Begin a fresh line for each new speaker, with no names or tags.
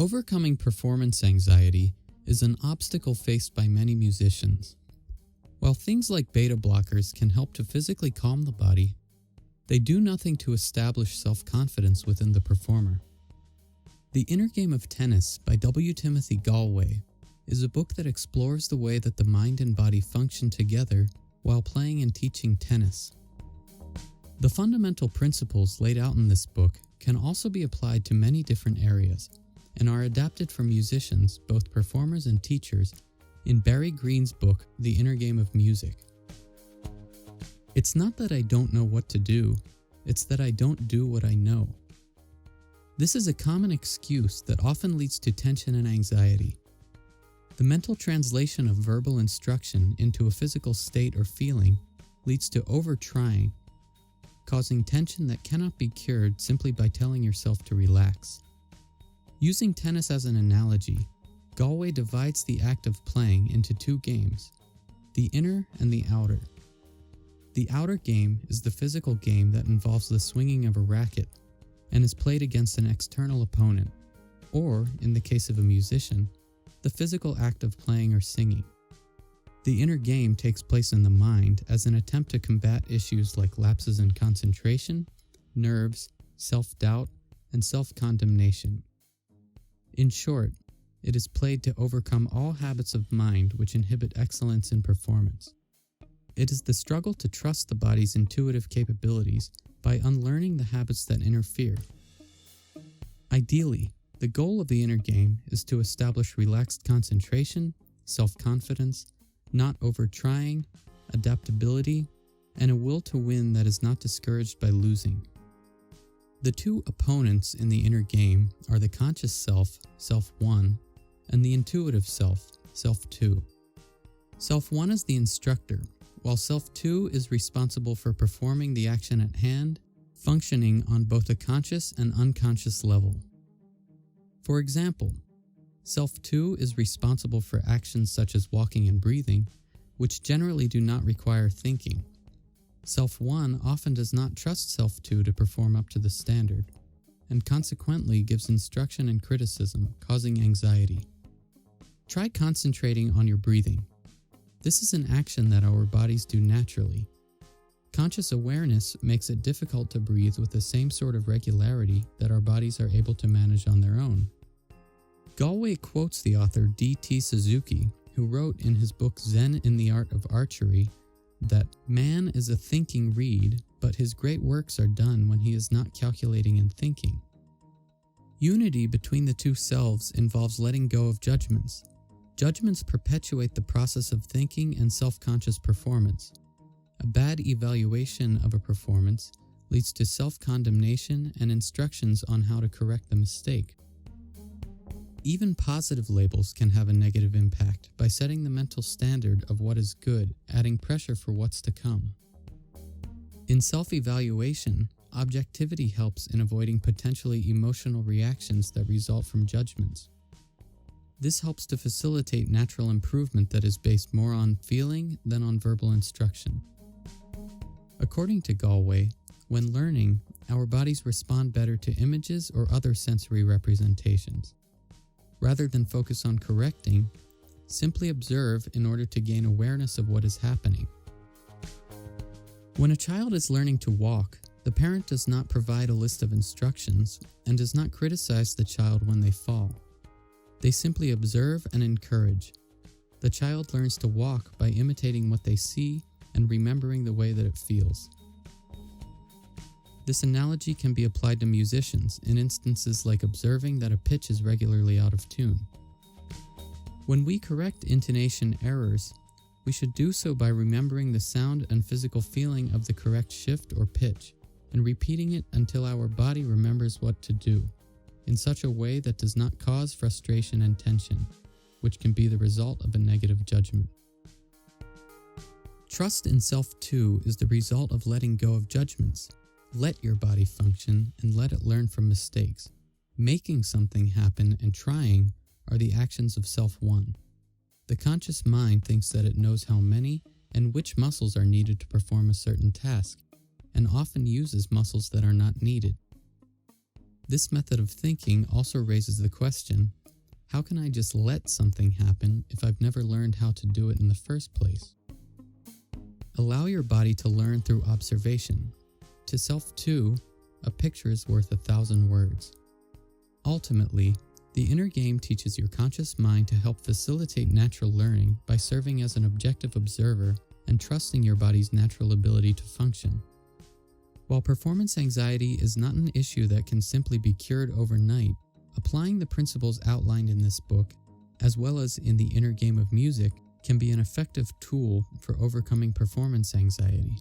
Overcoming performance anxiety is an obstacle faced by many musicians. While things like beta blockers can help to physically calm the body, they do nothing to establish self-confidence within the performer. The Inner Game of Tennis by W. Timothy Gallwey is a book that explores the way that the mind and body function together while playing and teaching tennis. The fundamental principles laid out in this book can also be applied to many different areas and are adapted for musicians, both performers and teachers, in Barry Green's book, The Inner Game of Music. It's not that I don't know what to do, it's that I don't do what I know. This is a common excuse that often leads to tension and anxiety. The mental translation of verbal instruction into a physical state or feeling leads to over-trying, causing tension that cannot be cured simply by telling yourself to relax. Using tennis as an analogy, Gallwey divides the act of playing into two games, the inner and the outer. The outer game is the physical game that involves the swinging of a racket and is played against an external opponent, or, in the case of a musician, the physical act of playing or singing. The inner game takes place in the mind as an attempt to combat issues like lapses in concentration, nerves, self-doubt, and self-condemnation. In short, it is played to overcome all habits of mind which inhibit excellence in performance. It is the struggle to trust the body's intuitive capabilities by unlearning the habits that interfere. Ideally, the goal of the inner game is to establish relaxed concentration, self-confidence, not over-trying, adaptability, and a will to win that is not discouraged by losing. The two opponents in the inner game are the conscious self, Self 1, and the intuitive self, Self 2. Self 1 is the instructor, while Self 2 is responsible for performing the action at hand, functioning on both a conscious and unconscious level. For example, Self 2 is responsible for actions such as walking and breathing, which generally do not require thinking. Self 1 often does not trust Self 2 to perform up to the standard, and consequently gives instruction and criticism, causing anxiety. Try concentrating on your breathing. This is an action that our bodies do naturally. Conscious awareness makes it difficult to breathe with the same sort of regularity that our bodies are able to manage on their own. Gallwey quotes the author D.T. Suzuki, who wrote in his book Zen in the Art of Archery that man is a thinking reed, but his great works are done when he is not calculating and thinking. Unity between the two selves involves letting go of judgments. Judgments perpetuate the process of thinking and self-conscious performance. A bad evaluation of a performance leads to self-condemnation and instructions on how to correct the mistake. Even positive labels can have a negative impact by setting the mental standard of what is good, adding pressure for what's to come. In self-evaluation, objectivity helps in avoiding potentially emotional reactions that result from judgments. This helps to facilitate natural improvement that is based more on feeling than on verbal instruction. According to Gallwey, when learning, our bodies respond better to images or other sensory representations. Rather than focus on correcting, simply observe in order to gain awareness of what is happening. When a child is learning to walk, the parent does not provide a list of instructions and does not criticize the child when they fall. They simply observe and encourage. The child learns to walk by imitating what they see and remembering the way that it feels. This analogy can be applied to musicians in instances like observing that a pitch is regularly out of tune. When we correct intonation errors, we should do so by remembering the sound and physical feeling of the correct shift or pitch, and repeating it until our body remembers what to do, in such a way that does not cause frustration and tension, which can be the result of a negative judgment. Trust in Self 2 is the result of letting go of judgments. Let your body function and let it learn from mistakes. Making something happen and trying are the actions of Self 1. The conscious mind thinks that it knows how many and which muscles are needed to perform a certain task, and often uses muscles that are not needed. This method of thinking also raises the question, how can I just let something happen if I've never learned how to do it in the first place? Allow your body to learn through observation. To self 2, a picture is worth 1,000 words. Ultimately, the inner game teaches your conscious mind to help facilitate natural learning by serving as an objective observer and trusting your body's natural ability to function. While performance anxiety is not an issue that can simply be cured overnight, applying the principles outlined in this book, as well as in the inner game of music, can be an effective tool for overcoming performance anxiety.